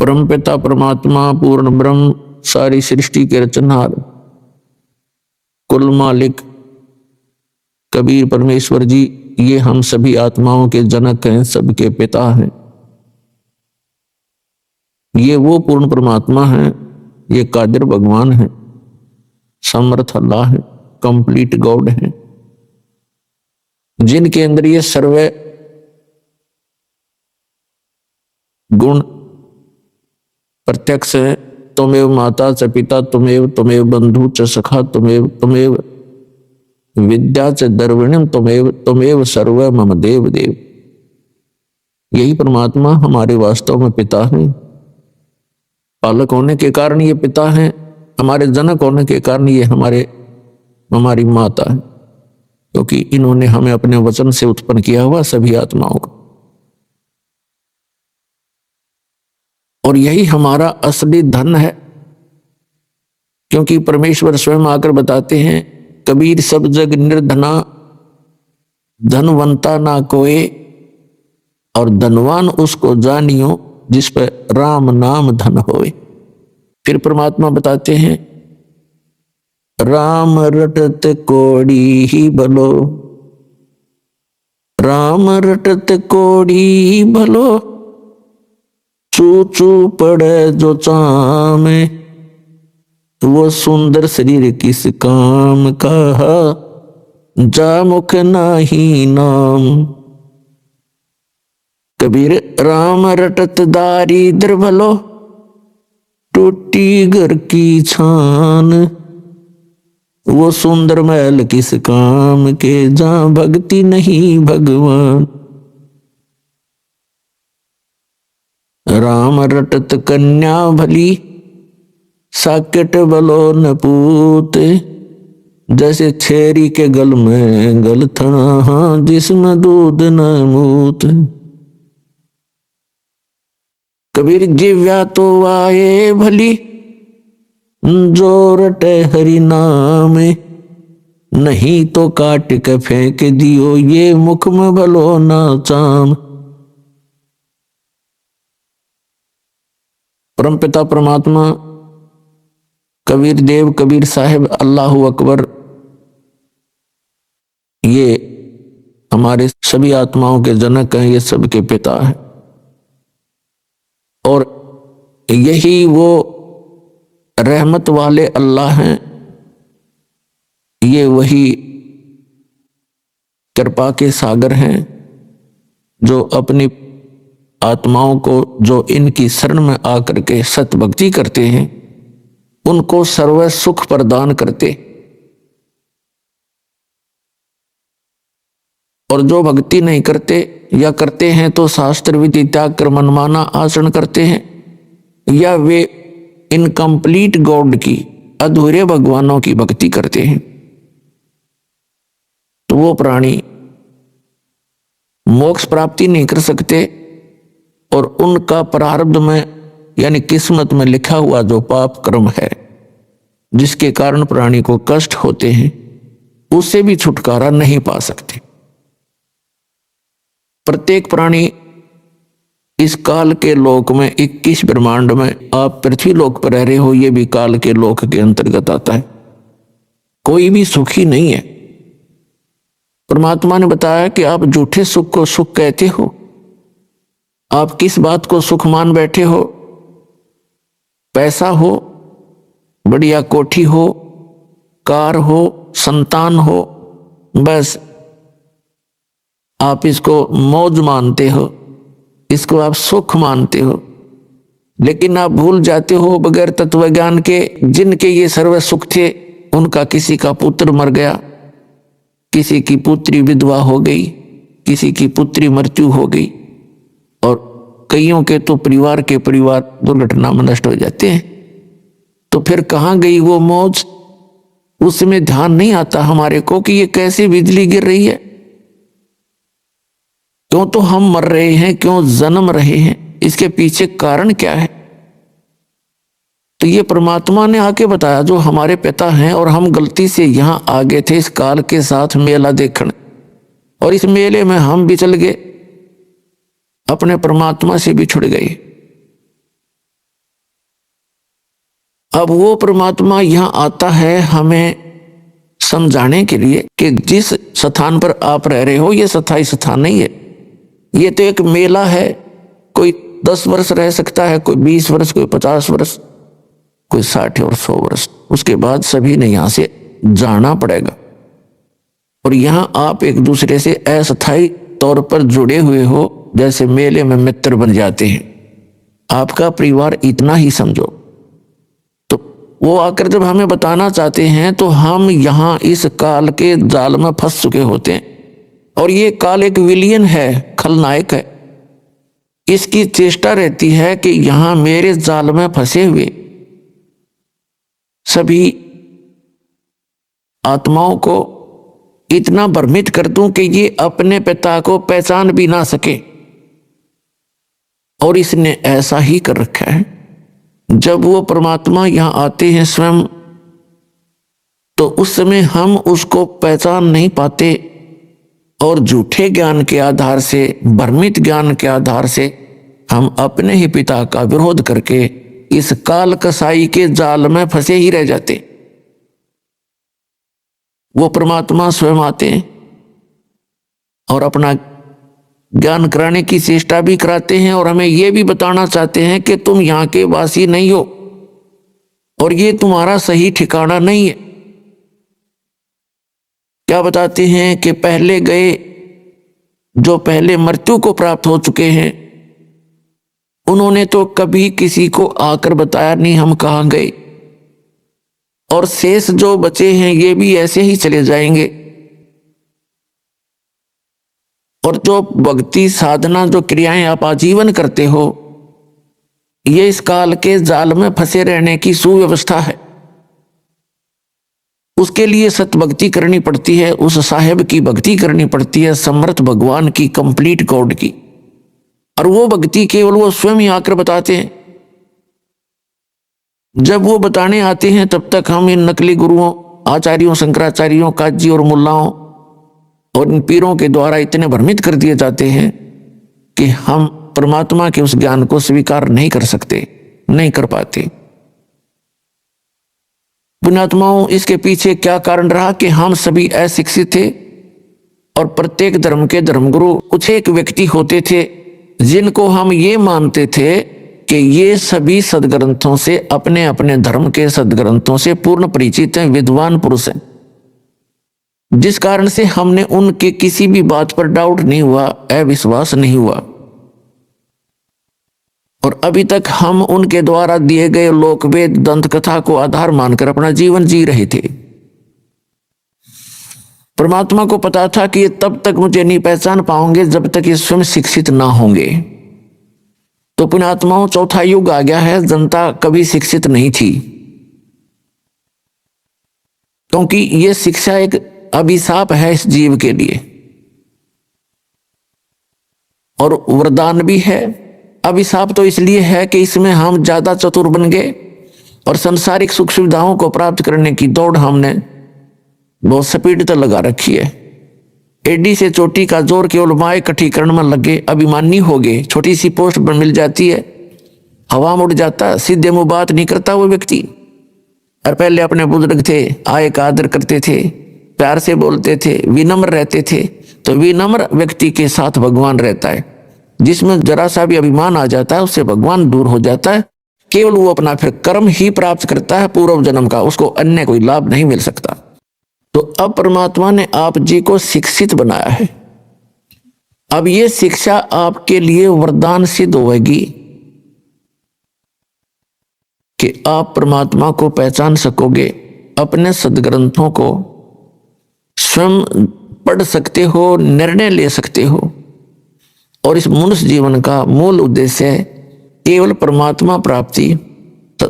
परमपिता परमात्मा पूर्ण ब्रह्म सारी सृष्टि के रचनहार कुल मालिक कबीर परमेश्वर जी, ये हम सभी आत्माओं के जनक हैं, सबके पिता हैं। ये वो पूर्ण परमात्मा हैं, ये कादिर भगवान हैं, समर्थ अल्लाह है, कंप्लीट गॉड है, जिनके अंदर ये सर्व गुण प्रत्यक्ष है। तुमेव माता च पिता तुमेव बंधु च सखा तुमेव विद्या च द्रविणम तुमेव सर्व मम देव देव। यही परमात्मा हमारे वास्तव में पिता है। पालक होने के कारण ये पिता है, हमारे जनक होने के कारण ये हमारी माता है, क्योंकि इन्होंने हमें अपने वचन से उत्पन्न किया हुआ सभी आत्माओं को। और यही हमारा असली धन है, क्योंकि परमेश्वर स्वयं आकर बताते हैं, कबीर सब जग निर्धना धनवंता ना कोई, और धनवान उसको जानियो जिस पर राम नाम धन होए। फिर परमात्मा बताते हैं, राम रटत कोड़ी ही भलो, राम रटत कोड़ी भलो, चू चू पड़े जो चामे, वो सुंदर शरीर किस काम का, जा मुख नाही नाम। कबीर राम रटत दारिद्र भलो, टूटी घर की छान, वो सुंदर महल किस काम के, जहां भक्ति नहीं भगवान। राम रटत कन्या भली, साकेट भलो न पूत, जैसे छेरी के गल में गलथना, जिसमें दूध न मूत। कबीर जिव्या तो आए भली, जो रटे हरि नाम, नहीं तो काट के फेंक दियो, ये मुख में भलो ना चाम। परमपिता परमात्मा कबीर देव कबीर साहिब अल्लाहु अकबर, ये हमारे सभी आत्माओं के जनक हैं, ये सबके पिता हैं। और यही वो रहमत वाले अल्लाह हैं, ये वही कृपा के सागर हैं, जो अपनी आत्माओं को, जो इनकी शरण में आकर के सत भक्ति करते हैं, उनको सर्व सुख प्रदान करते, और जो भक्ति नहीं करते या करते हैं तो शास्त्र विधि त्याग कर मनमाना आचरण करते हैं, या वे इनकम्प्लीट गॉड की, अधूरे भगवानों की भक्ति करते हैं, तो वो प्राणी मोक्ष प्राप्ति नहीं कर सकते। और उनका प्रारब्ध में यानी किस्मत में लिखा हुआ जो पाप कर्म है, जिसके कारण प्राणी को कष्ट होते हैं, उससे भी छुटकारा नहीं पा सकते। प्रत्येक प्राणी इस काल के लोक में 21 ब्रह्मांड में, आप पृथ्वी लोक पर रह रहे हो, ये भी काल के लोक के अंतर्गत आता है। कोई भी सुखी नहीं है। परमात्मा ने बताया कि आप झूठे सुख को सुख कहते हो। आप किस बात को सुख मान बैठे हो? पैसा हो, बढ़िया कोठी हो, कार हो, संतान हो, बस आप इसको मौज मानते हो, इसको आप सुख मानते हो। लेकिन आप भूल जाते हो बगैर तत्व ज्ञान के, जिनके ये सर्व सुख थे, उनका किसी का पुत्र मर गया, किसी की पुत्री विधवा हो गई, किसी की पुत्री मृत्यु हो गई, और कईयों के तो परिवार के परिवार दुर्घटना में नष्ट हो जाते हैं। तो फिर कहाँ गई वो मौज? उसमें ध्यान नहीं आता हमारे को कि ये कैसे बिजली गिर रही है, क्यों तो हम मर रहे हैं, क्यों जन्म रहे हैं, इसके पीछे कारण क्या है? तो ये परमात्मा ने आके बताया, जो हमारे पिता हैं, और हम गलती से यहां आ गए थे इस काल के साथ मेला देखने, और इस मेले में हम भी चल गए, अपने परमात्मा से भी छुड़ गए। अब वो परमात्मा यहाँ आता है हमें समझाने के लिए कि जिस स्थान पर आप रह रहे हो ये स्थायी स्थान नहीं है, ये तो एक मेला है। कोई 10 वर्ष रह सकता है, कोई 20 वर्ष, कोई 50 वर्ष, कोई 60 और 100 वर्ष, उसके बाद सभी ने यहां से जाना पड़ेगा। और यहां आप एक दूसरे से अस्थायी तौर पर जुड़े हुए हो, जैसे मेले में मित्र बन जाते हैं। आपका परिवार इतना ही समझो। तो वो आकर जब हमें बताना चाहते हैं तो हम यहां इस काल के जाल में फंस चुके होते हैं। और ये काल एक विलियन है, खलनायक है। इसकी चेष्टा रहती है कि यहां मेरे जाल में फंसे हुए सभी आत्माओं को इतना भ्रमित कर दूं कि ये अपने पिता को पहचान भी ना सके। और इसने ऐसा ही कर रखा है। जब वो परमात्मा यहां आते हैं स्वयं, तो उस समय हम उसको पहचान नहीं पाते और झूठे ज्ञान के आधार से, भ्रमित ज्ञान के आधार से हम अपने ही पिता का विरोध करके इस काल कसाई के जाल में फंसे ही रह जाते। वो परमात्मा स्वयं आते हैं और अपना ज्ञान कराने की चेष्टा भी कराते हैं और हमें यह भी बताना चाहते हैं कि तुम यहां के वासी नहीं हो और ये तुम्हारा सही ठिकाना नहीं है। क्या बताते हैं कि पहले गए, जो पहले मृत्यु को प्राप्त हो चुके हैं, उन्होंने तो कभी किसी को आकर बताया नहीं हम कहां गए। और शेष जो बचे हैं ये भी ऐसे ही चले जाएंगे। और जो भक्ति साधना, जो क्रियाएं आप आजीवन करते हो, ये इस काल के जाल में फंसे रहने की सुव्यवस्था है। उसके लिए सत भक्ति करनी पड़ती है, उस साहेब की भक्ति करनी पड़ती है, समर्थ भगवान की, कंप्लीट गॉड की। और वो भक्ति केवल वो स्वयं ही आकर बताते हैं। जब वो बताने आते हैं तब तक हम इन नकली गुरुओं, आचार्यों, शंकराचार्यों, काजी और मुल्लाओं और इन पीरों के द्वारा इतने भ्रमित कर दिए जाते हैं कि हम परमात्मा के उस ज्ञान को स्वीकार नहीं कर सकते, नहीं कर पाते। पुण्यात्माओं, इसके पीछे क्या कारण रहा कि हम सभी अशिक्षित थे और प्रत्येक धर्म के धर्मगुरु कुछ एक व्यक्ति होते थे जिनको हम ये मानते थे कि ये सभी सदग्रंथों से, अपने अपने धर्म के सदग्रंथों से पूर्ण परिचित हैं, विद्वान पुरुष हैं, जिस कारण से हमने उनके किसी भी बात पर डाउट नहीं हुआ, अविश्वास नहीं हुआ। और अभी तक हम उनके द्वारा दिए गए लोकवेद, दंत कथा को आधार मानकर अपना जीवन जी रहे थे। परमात्मा को पता था कि ये तब तक मुझे नहीं पहचान पाओगे जब तक ये स्वयं शिक्षित ना होंगे। तो पुण्यात्माओं, चौथा युग आ गया है। जनता कभी शिक्षित नहीं थी, क्योंकि ये शिक्षा एक अभिशाप है इस जीव के लिए और वरदान भी है। अभिशाप तो इसलिए है कि इसमें हम ज्यादा चतुर बन गए और सांसारिक सुख सुविधाओं को प्राप्त करने की दौड़ हमने बहुत स्पीड तक लगा रखी है। एडी से चोटी का जोर केवल माए इकट्ठीकरण में लगे, अभिमानी हो गए। छोटी सी पोस्ट पर मिल जाती है, हवा मुड़ जाता, सीधे मुंह बात नहीं करता वो व्यक्ति। और पहले अपने बुजुर्ग थे, आय का आदर करते थे, प्यार से बोलते थे, विनम्र रहते थे। तो विनम्र व्यक्ति के साथ भगवान रहता है। जिसमें जरा सा भी अभिमान आ जाता है उससे भगवान दूर हो जाता है। केवल वो अपना फिर कर्म ही प्राप्त करता है पूर्व जन्म का, उसको अन्य कोई लाभ नहीं मिल सकता। तो अब परमात्मा ने आप जी को शिक्षित बनाया है। अब ये शिक्षा आपके लिए वरदान सिद्ध होगी कि आप परमात्मा को पहचान सकोगे, अपने सदग्रंथों को स्वयं पढ़ सकते हो, निर्णय ले सकते हो। और इस मनुष्य जीवन का मूल उद्देश्य है केवल परमात्मा प्राप्ति,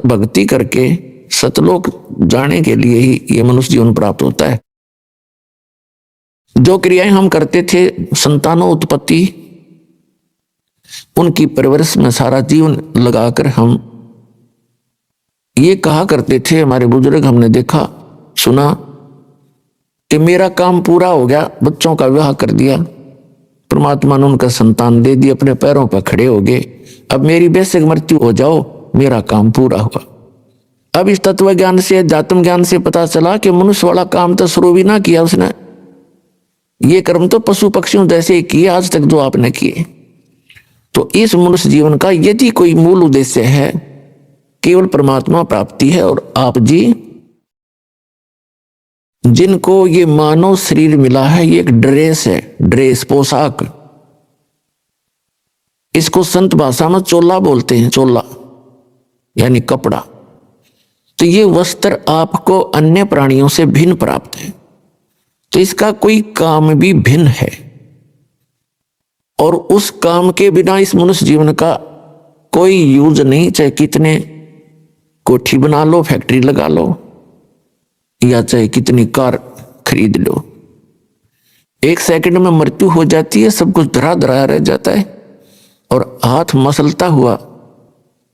भक्ति करके सतलोक जाने के लिए ही ये मनुष्य जीवन प्राप्त होता है। जो क्रियाएं हम करते थे, संतानों उत्पत्ति, उनकी परवरिश में सारा जीवन लगाकर हम ये कहा करते थे, हमारे बुजुर्ग, हमने देखा सुना कि मेरा काम पूरा हो गया, बच्चों का विवाह कर दिया, परमात्मा ने उनका संतान दे दिया, अपने पैरों पर खड़े हो गए, अब मेरी बेशक मृत्यु हो जाओ, मेरा काम पूरा हुआ। अब इस तत्व ज्ञान से, अध्यात्म ज्ञान से पता चला कि मनुष्य वाला काम तो शुरू भी ना किया उसने, ये कर्म तो पशु पक्षियों जैसे ही किए आज तक जो आपने किए। तो इस मनुष्य जीवन का यदि कोई मूल उद्देश्य है, केवल परमात्मा प्राप्ति है। और आप जी जिनको ये मानव शरीर मिला है, ये एक ड्रेस है, ड्रेस पोशाक, इसको संत भाषा में चोला बोलते हैं, चोला यानी कपड़ा। तो ये वस्त्र आपको अन्य प्राणियों से भिन्न प्राप्त है, तो इसका कोई काम भी भिन्न है। और उस काम के बिना इस मनुष्य जीवन का कोई यूज नहीं, चाहे कितने कोठी बना लो, फैक्ट्री लगा लो, या चाहे कितनी कार खरीद लो, एक सेकंड में मृत्यु हो जाती है, सब कुछ धरा धरा रह जाता है। और हाथ मसलता हुआ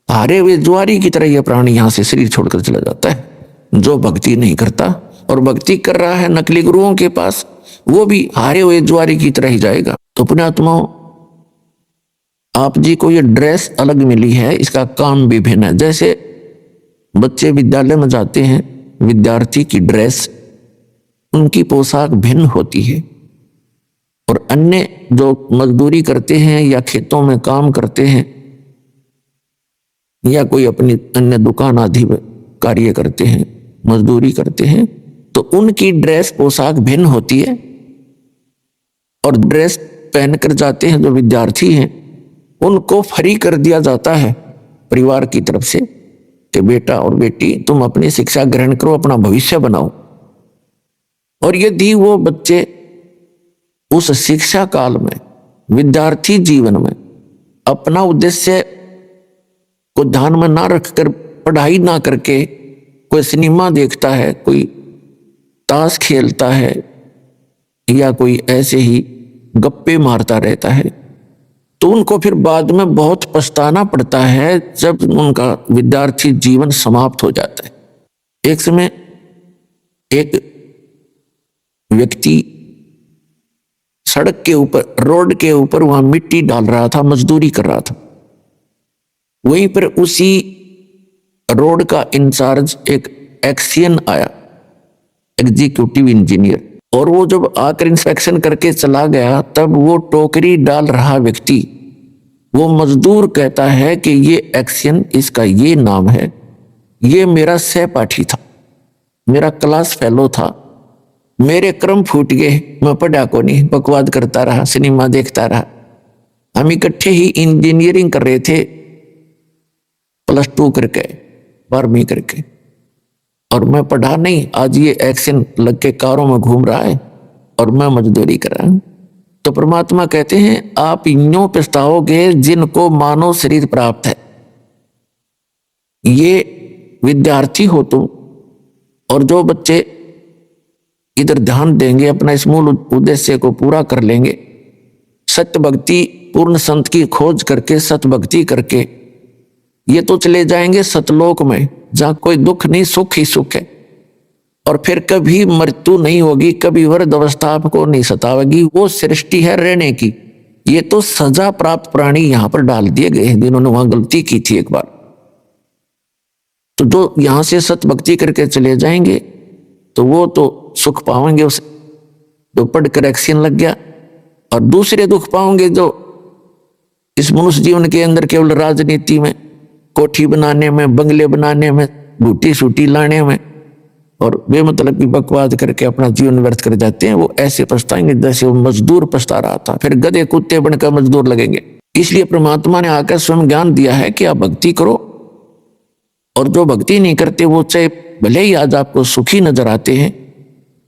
हारे हुए ज्वारी की तरह यह प्राणी यहां से शरीर छोड़कर चला जाता है। जो भक्ति नहीं करता और भक्ति कर रहा है नकली गुरुओं के पास, वो भी हारे हुए ज्वारी की तरह ही जाएगा। तो पुण्यात्माओं, आप जी को ये ड्रेस अलग मिली है, इसका काम भी भिन्न है। जैसे बच्चे विद्यालय में जाते हैं, विद्यार्थी की ड्रेस, उनकी पोशाक भिन्न होती है। और अन्य जो मजदूरी करते हैं या खेतों में काम करते हैं या कोई अपनी अन्य दुकान आदि में कार्य करते हैं, मजदूरी करते हैं, तो उनकी ड्रेस पोशाक भिन्न होती है। और ड्रेस पहनकर जाते हैं जो विद्यार्थी हैं, उनको फ्री कर दिया जाता है परिवार की तरफ से कि बेटा और बेटी तुम अपनी शिक्षा ग्रहण करो, अपना भविष्य बनाओ। और यदि वो बच्चे उस शिक्षा काल में, विद्यार्थी जीवन में अपना उद्देश्य को ध्यान में ना रखकर, पढ़ाई ना करके कोई सिनेमा देखता है, कोई ताश खेलता है या कोई ऐसे ही गप्पे मारता रहता है, तो उनको फिर बाद में बहुत पछताना पड़ता है जब उनका विद्यार्थी जीवन समाप्त हो जाता है। एक समय एक व्यक्ति सड़क के ऊपर, रोड के ऊपर वहां मिट्टी डाल रहा था, मजदूरी कर रहा था। वहीं पर उसी रोड का इंचार्ज एक एक्सियन आया, एग्जीक्यूटिव इंजीनियर, और वो जब आकर इंस्पेक्शन करके चला गया, तब वो टोकरी डाल रहा व्यक्ति, वो मजदूर कहता है कि ये एक्सियन, इसका ये नाम है, ये मेरा सहपाठी था, मेरा क्लास फेलो था, मेरे क्रम फूट गए, मैं पढ़ा को नहीं, बकवाद करता रहा, सिनेमा देखता रहा। हम इकट्ठे ही इंजीनियरिंग कर रहे थे, +2 करके, 12वीं करके, और मैं पढ़ा नहीं। आज ये एक्शन लग के कारों में घूम रहा है और मैं मजदूरी कर रहा हूं। तो परमात्मा कहते हैं आप यूं पछताओगे जिनको मानव शरीर प्राप्त है। ये विद्यार्थी हो तुम, और जो बच्चे इधर ध्यान देंगे, अपना इस मूल उद्देश्य को पूरा कर लेंगे, सत्य भक्ति, पूर्ण संत की खोज करके, सत भक्ति करके, ये तो चले जाएंगे सतलोक में, जहां कोई दुख नहीं, सुख ही सुख है। और फिर कभी मृत्यु नहीं होगी, कभी वृद्ध अवस्था आपको नहीं सतावेगी। वो सृष्टि है रहने की। ये तो सजा प्राप्त प्राणी यहां पर डाल दिए गए हैं जिन्होंने वहां गलती की थी एक बार। तो जो यहां से सत भक्ति करके चले जाएंगे तो वो तो सुख पाएंगे उसे, जो पढ़कर एक्शन लग गया। और दूसरे दुख पाओगे जो इस मनुष्य जीवन के अंदर केवल राजनीति में, कोठी बनाने में, बंगले बनाने में, बूटी सूटी लाने में और बेमतलब की बकवाद करके अपना जीवन व्यर्थ कर जाते हैं। वो ऐसे पछताएंगे जैसे वो मजदूर पछता रहा था, फिर गधे कुत्ते बनकर मजदूर लगेंगे। इसलिए परमात्मा ने आकर स्वयं ज्ञान दिया है कि आप भक्ति करो, और जो भक्ति नहीं करते वो चाहे भले ही आज आपको सुखी नजर आते हैं,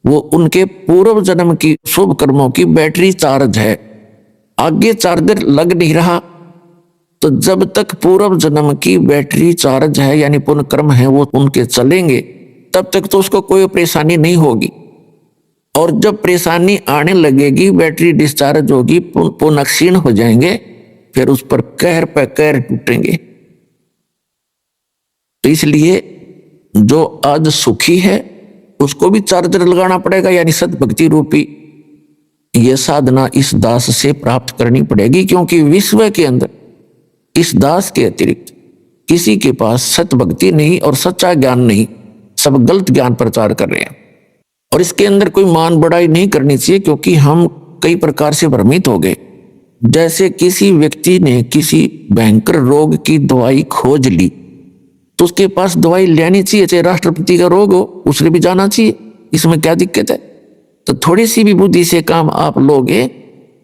वो उनके पूर्व जन्म की शुभ कर्मों की बैटरी चार्ज है, आगे चार्जर लग नहीं रहा। तो जब तक पूर्व जन्म की बैटरी चार्ज है यानी पुण्य कर्म है वो उनके चलेंगे, तब तक तो उसको कोई परेशानी नहीं होगी। और जब परेशानी आने लगेगी, बैटरी डिस्चार्ज होगी, पुण्य क्षीण हो जाएंगे, फिर उस पर कहर पे कहर टूटेंगे। तो इसलिए जो आज सुखी है उसको भी चार्जर लगाना पड़ेगा, यानी सद्भक्ति रूपी यह साधना इस दास से प्राप्त करनी पड़ेगी। क्योंकि विश्व के अंदर इस दास के अतिरिक्त किसी के पास सत भक्ति नहीं और सच्चा ज्ञान नहीं, सब गलत ज्ञान प्रचार कर रहे हैं। और इसके अंदर कोई मान बढ़ाई नहीं करनी चाहिए, क्योंकि हम कई प्रकार से भ्रमित हो गए। जैसे किसी व्यक्ति ने किसी भयंकर रोग की दवाई खोज ली, तो उसके पास दवाई लेनी चाहिए, चाहे राष्ट्रपति का रोग हो, उसने भी जाना चाहिए, इसमें क्या दिक्कत है। तो थोड़ी सी भी बुद्धि से काम आप लोगे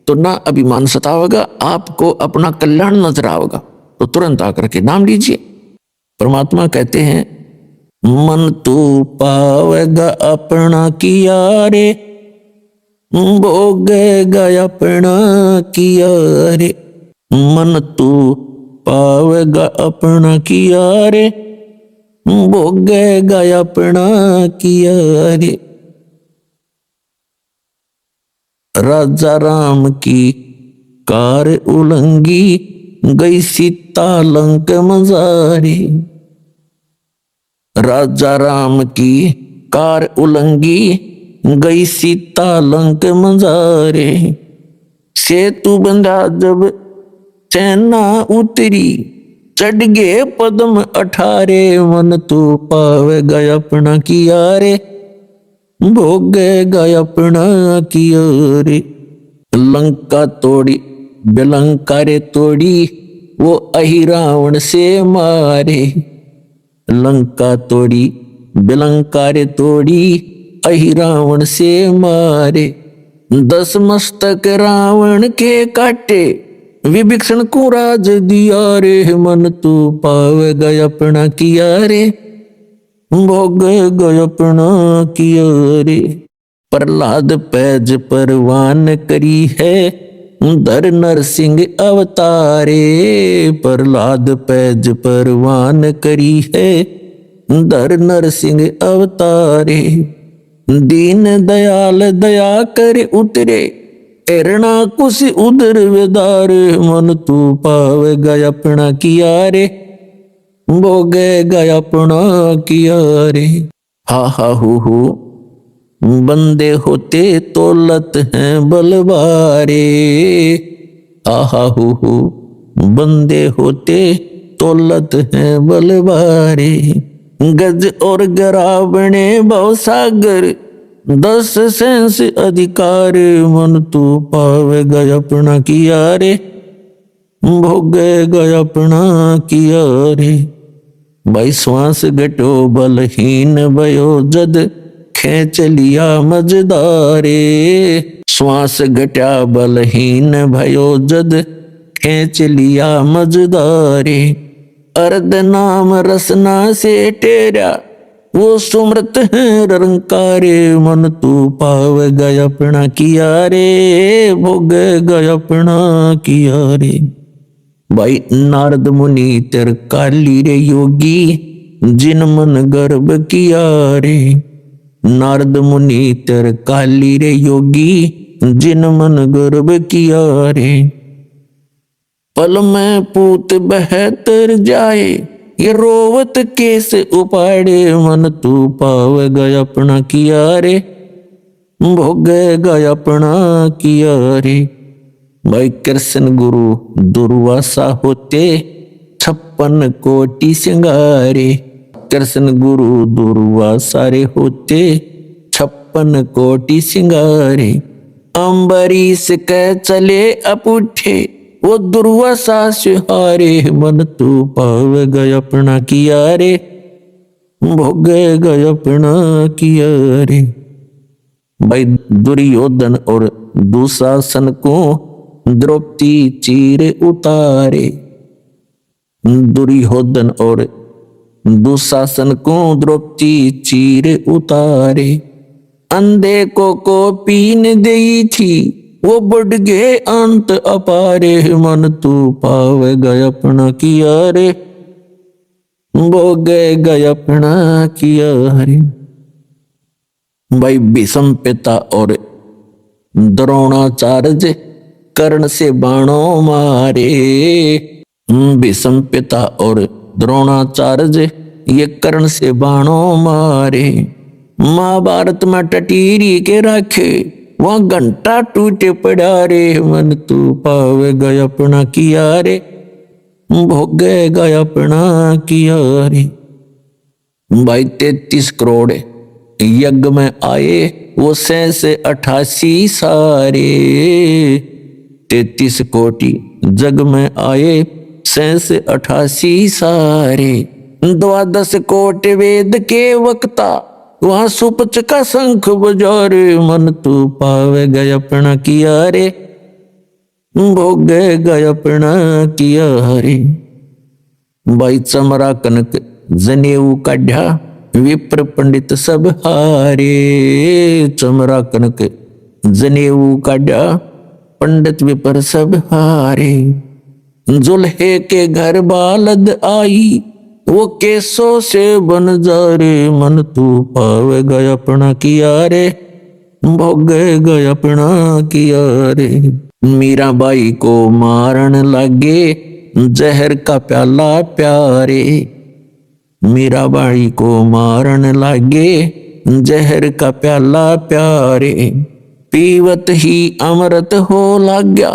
तो ना अभिमान सतावेगा, आपको अपना कल्याण नजर आएगा, तो तुरंत आकर के नाम लीजिए। परमात्मा कहते हैं, मन तू पावेगा अपना किया रे, भोगेगा अपना किया रे। मन तू पावेगा अपना किया रे, भोगेगा अपना किया रे। राजा राम की कार उलंगी, गई सीता लंक मजारी। राजा राम की कार उलंगी, गई सीता लंक मजारे। सेतु बंधा जब सेना उतरी, चढ़ गए पद्म 18, मन तू पावेगा अपना किया रे, भोगेगा अपना किया रे। लंका तोड़ी बिलंका रे तोड़ी, वो अहि रावण से मारे। लंका तोड़ी बिलंका रे तोड़ी, अहि रावण से मारे। 10 मस्तक रावण के काटे, विभीषण को राज दिया रे, मन तू पावेगा अपना किया रे, भोगेगा अपना किया रे। प्रहलाद पैज परवान करी है, धर नरसिंह अवतारे। प्रहलाद पैज परवान करी है, धर नरसिंह अवतारे। दीन दयाल दया कर उतरे, एरणा कुश उदर वेदारे। मन तू पावेगा अपना किया रे, भोगेगा अपना किया रे। हा हा हु बंदे होते तौलत हैं बलवारे। आहा हु बंदे होते तौलत हैं बलवारे। गज और गरावणे भव सागर, 10 सेंस अधिकार। मन तू पावेगा अपना किया रे, भोगेगा अपना किया रे। भाई श्वास घटो बलहीन भयो जद, खेच लिया मजदारे। श्वास घटा बलहीन भयो जद, खेच लिया मजदारे। अर्ध नाम रसना से टेरा, वो सुमृत है रंकारे। मन तू पावेगा अपना किया रे, भोगेगा अपना किया रे। भाई नारद मुनि तेर काली रे योगी, जिन मन गर्भ किया रे। नारद मुनि तेर काली रे योगी, जिन मन गर्भ किया रे। पल में पूत बहतर जाए, ये रोवत केस उपाड़े। मन तू पावेगा अपना किया रे, भोगेगा अपना किया रे। भाई कृष्ण गुरु दुर्वासा होते, 56 कोटि सिंगारे। कृष्ण गुरु दुर्वासा रे होते, 56 कोटि सिंगारे। अम्बरीश के चले अपूठे, वो दुर्वासा से हारे। मन तू पावेगा अपना किया रे, भोगेगा अपना किया रे। भाई दुर्योधन और दुशासन को द्रौपदी चीर उतारे। दुर्योधन और दुशासन को द्रौपदी चीर उतारे। अंधे को पीन दी थी, वो बढ़ गए अंत अपारे। मन तू पावेगा अपना किया रे, भोगेगा अपना किया रे। भाई भीष्म पिता और द्रोणाचार्य कर्ण से बाणों मारे। भीष्म पिता और द्रोणाचार्य ये कर्ण से बाणों मारे। महाभारत में टटीरी के रखे, वहां घंटा टूटे पड़ा रे। मन तू पावेगा अपना किया रे, भोगेगा अपना किया रे। भाई 33 करोड़ यज्ञ में आए वो 88 सारे, 33 कोटि जग में आए 88 सारे। 12 कोटि वेद के वक्ता वहां सुपच का शंख बजारे, मन तू पावेगा अपना किया रे, भोगेगा अपना किया रे। भाई चमरा कनक जनेऊ काढ़ा विप्र पंडित सब हारे, चमरा कनक जनेऊ काढ़ा पंडित विप्र सब हारे। जुल्हे के घर बालद आई वो केसों से बन जा रे, मन तू पावेगा अपना किया रे, भोगेगा अपना किया रे। मीराबाई को मारन लागे जहर का प्याला प्यारे, मीराबाई को मारन लागे जहर का प्याला प्यारे। पीवत ही अमृत हो लाग्या,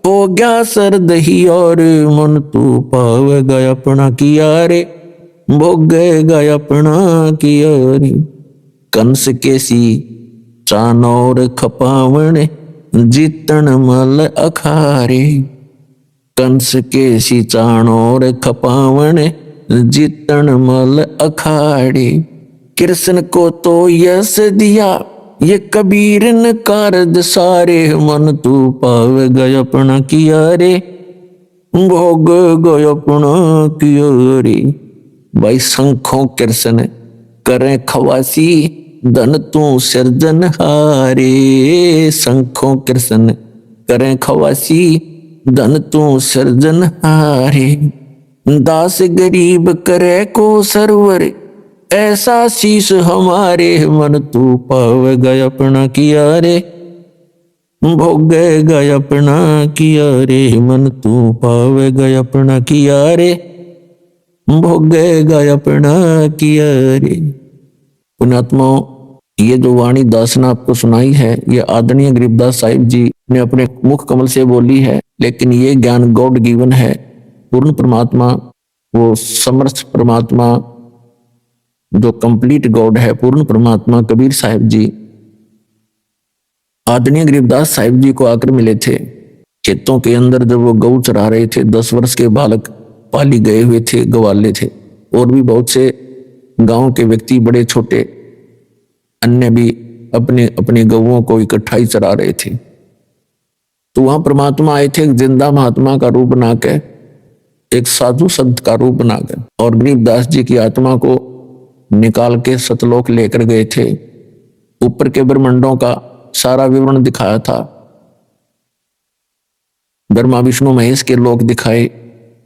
हो गया सर्द ही और, मन तू पावेगा अपना किया रे, भोगेगा अपना किया रे। कंस केसी चानौर खपावण जीतन मल अखारे, कंस केसी चानौर खपावण जीतन मल अखाड़े। कृष्ण को तो यश दिया ये कबीर न कारज सारे, मन तू पावेगा अपना किया रे, भोगेगा अपना किया रे। भाई शंखों कृष्ण करें खवासी, धन तू सृजन हारे, शंखों कृष्ण करें खवासी, धन तू सृजन हारे। दास गरीब करे को सरवर, ऐसा शीश हमारे, मन तू पावेगा अपना किया रे, भोगेगा अपना किया रे, मन तू पावेगा अपना किया रे, भोगेगा अपना किया रे। पुण्यात्माओं, ये जो वाणी दास ने आपको सुनाई है ये आदरणीय गरीबदास साहिब जी ने अपने मुख कमल से बोली है, लेकिन ये ज्ञान गॉड गिवन है। पूर्ण परमात्मा, वो समर्थ परमात्मा जो कंप्लीट गॉड है, पूर्ण परमात्मा कबीर साहिब जी आदरणीय गरीबदास साहिब जी को आकर मिले थे। खेतों के अंदर जब वो गऊ चरा रहे थे, 10 वर्ष के बालक पाली गए हुए थे, गवाले थे, और भी बहुत से गांव के व्यक्ति बड़े छोटे अन्य भी अपने अपने गऊओं को इकट्ठा ही चरा रहे थे। तो वहां परमात्मा आए थे, एक जिंदा महात्मा का रूप बनाकर, एक साधु संत का रूप बनाकर, और गरीबदास जी की आत्मा को निकाल के सतलोक लेकर गए थे। ऊपर के ब्रह्मांडों का सारा विवरण दिखाया था, ब्रह्मा विष्णु महेश के लोक दिखाए,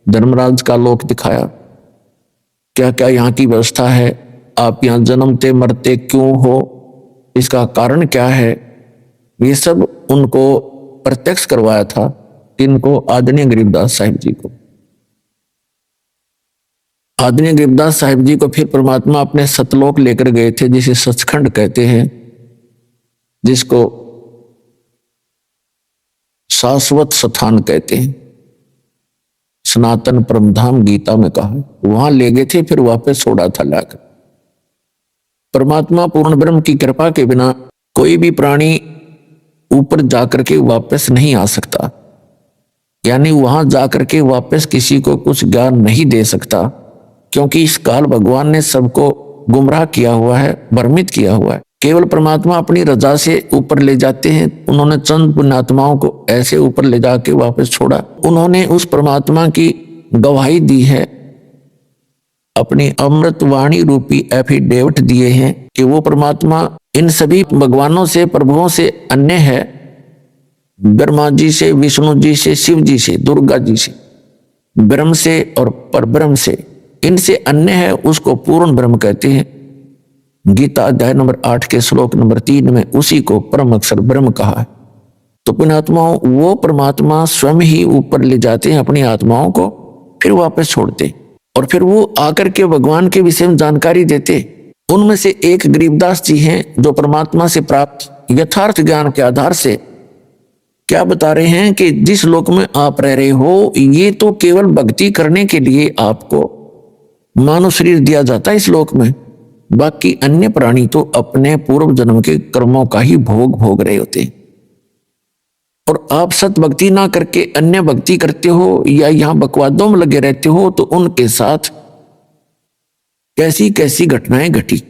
धर्मराज का लोक दिखाया, क्या क्या यहाँ की व्यवस्था है, आप यहाँ जन्मते मरते क्यों हो, इसका कारण क्या है, ये सब उनको प्रत्यक्ष करवाया था। इनको आदरणीय गरीबदास साहिब जी को, आदरणीय गरीबदास साहिब जी को फिर परमात्मा अपने सतलोक लेकर गए थे, जिसे सचखंड कहते हैं, जिसको शाश्वत स्थान कहते हैं, सनातन परमधाम गीता में कहा है। वहां ले गए थे, फिर वापस छोड़ा था लाकर। परमात्मा पूर्ण ब्रह्म की कृपा के बिना कोई भी प्राणी ऊपर जाकर के वापस नहीं आ सकता, यानी वहां जाकर के वापस किसी को कुछ ज्ञान नहीं दे सकता, क्योंकि इस काल भगवान ने सबको गुमराह किया हुआ है, भ्रमित किया हुआ है। केवल परमात्मा अपनी रजा से ऊपर ले जाते हैं। उन्होंने चंद पुण्यात्माओं को ऐसे ऊपर ले जाके वापस छोड़ा। उन्होंने उस परमात्मा की गवाही दी है, अपनी अमृत वाणी रूपी एफिडेविट दिए हैं कि वो परमात्मा इन सभी भगवानों से, प्रभुओं से अन्य है, ब्रह्मा जी से, विष्णु जी से, शिव जी से, दुर्गा जी से, ब्रह्म से और परब्रह्म से, इनसे अन्य है, उसको पूर्ण ब्रह्म कहते हैं। गीता अध्याय नंबर 8 के श्लोक नंबर 3 में उसी को परम अक्षर ब्रह्म कहा है। तो पुण्यात्माओं, वो परमात्मा स्वयं ही ऊपर ले जाते हैं अपनी आत्माओं को, फिर वापस छोड़ते, और फिर वो आकर के भगवान के विषय में जानकारी देते। उनमें से एक गरीबदास जी हैं, जो परमात्मा से प्राप्त यथार्थ ज्ञान के आधार से क्या बता रहे हैं कि जिस लोक में आप रह रहे हो ये तो केवल भक्ति करने के लिए आपको मानव शरीर दिया जाता है इस लोक में। बाकी अन्य प्राणी तो अपने पूर्व जन्म के कर्मों का ही भोग भोग रहे होते हैं। और आप सत भक्ति ना करके अन्य भक्ति करते हो या यहां बकवादों में लगे रहते हो तो उनके साथ कैसी कैसी घटनाएं घटी।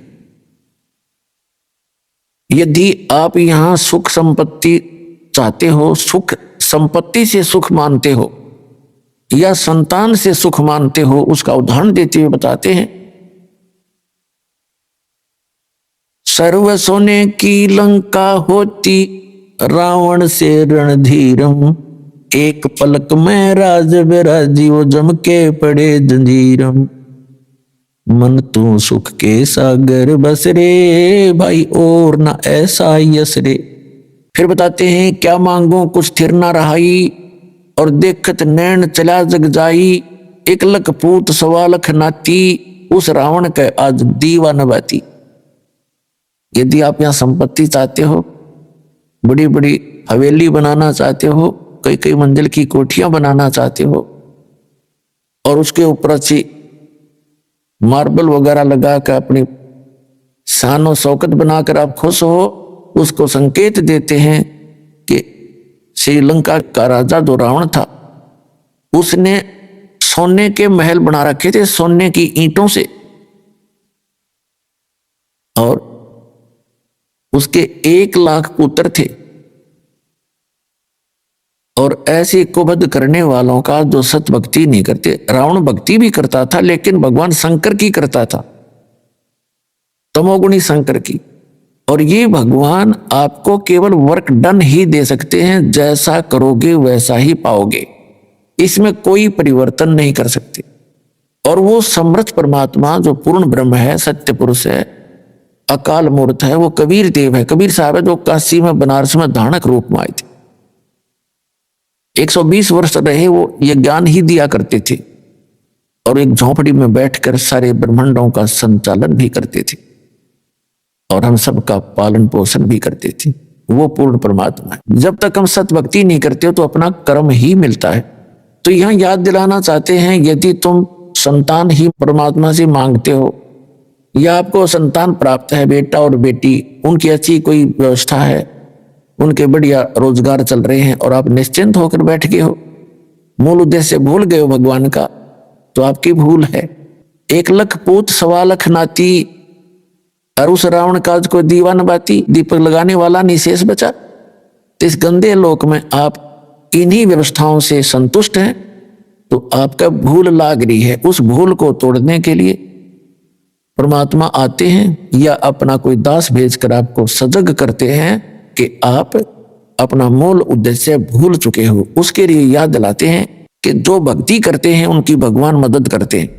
यदि आप यहां सुख संपत्ति चाहते हो, सुख संपत्ति से सुख मानते हो या संतान से सुख मानते हो, उसका उदाहरण देते हुए बताते हैं, सर्व सोने की लंका होती रावण से रणधीरम, एक पलक में राज विराजी वो जम के पड़े जंजीरम, मन तू सुख के सागर बस रे भाई और ना ऐसा यस रे। फिर बताते हैं, क्या मांगो कुछ थिर ना रहाई और देखत नैन चला जग जाई, एक लख पूत सवा लख नाती उस रावण के आज दीवा नबाती। यदि आप यहाँ संपत्ति चाहते हो, बड़ी बड़ी हवेली बनाना चाहते हो, कई कई मंजिल की कोठियां बनाना चाहते हो और उसके ऊपर अच्छी मार्बल वगैरह लगा कर अपनी शान और शौकत बनाकर आप खुश हो, उसको संकेत देते हैं कि श्रीलंका का राजा जो रावण था उसने सोने के महल बना रखे थे, सोने की ईंटों से, और उसके 1 लाख पुत्र थे। और ऐसे कुबद करने वालों का जो सत भक्ति नहीं करते, रावण भक्ति भी करता था लेकिन भगवान शंकर की करता था, तमोगुणी शंकर की। और ये भगवान आपको केवल वर्क डन ही दे सकते हैं, जैसा करोगे वैसा ही पाओगे, इसमें कोई परिवर्तन नहीं कर सकते। और वो समर्थ परमात्मा जो पूर्ण ब्रह्म है, सत्य पुरुष है, अकाल मूर्त है, वो कबीर देव है, कबीर साहब है, जो काशी में बनारस में धानक रूप में आए थे। 120 वर्ष रहे, वो ये ज्ञान ही दिया करते थे और एक झोंपड़ी में बैठकर सारे ब्रह्मांडों का संचालन भी करते थे और हम सबका पालन पोषण भी करते थे। वो पूर्ण परमात्मा है। जब तक हम सत भक्ति नहीं करते हो तो अपना कर्म ही मिलता है। तो यहां याद दिलाना चाहते हैं, यदि तुम संतान ही परमात्मा से मांगते हो या आपको संतान प्राप्त है, बेटा और बेटी, उनकी अच्छी कोई व्यवस्था है, उनके बढ़िया रोजगार चल रहे हैं और आप निश्चिंत होकर बैठ गए हो, मूल उद्देश्य भूल गए हो भगवान का, तो आपकी भूल है। 1 लाख पूत सवा लख नाती और उस रावण का कोई दीवा न बाती, दीपक लगाने वाला निशेष बचा। तो इस गंदे लोक में आप इन्हीं व्यवस्थाओं से संतुष्ट हैं तो आपका भूल लाग रही है। उस भूल को तोड़ने के लिए परमात्मा आते हैं या अपना कोई दास भेजकर आपको सजग करते हैं कि आप अपना मूल उद्देश्य भूल चुके हो। उसके लिए याद दिलाते हैं कि जो भक्ति करते हैं उनकी भगवान मदद करते हैं।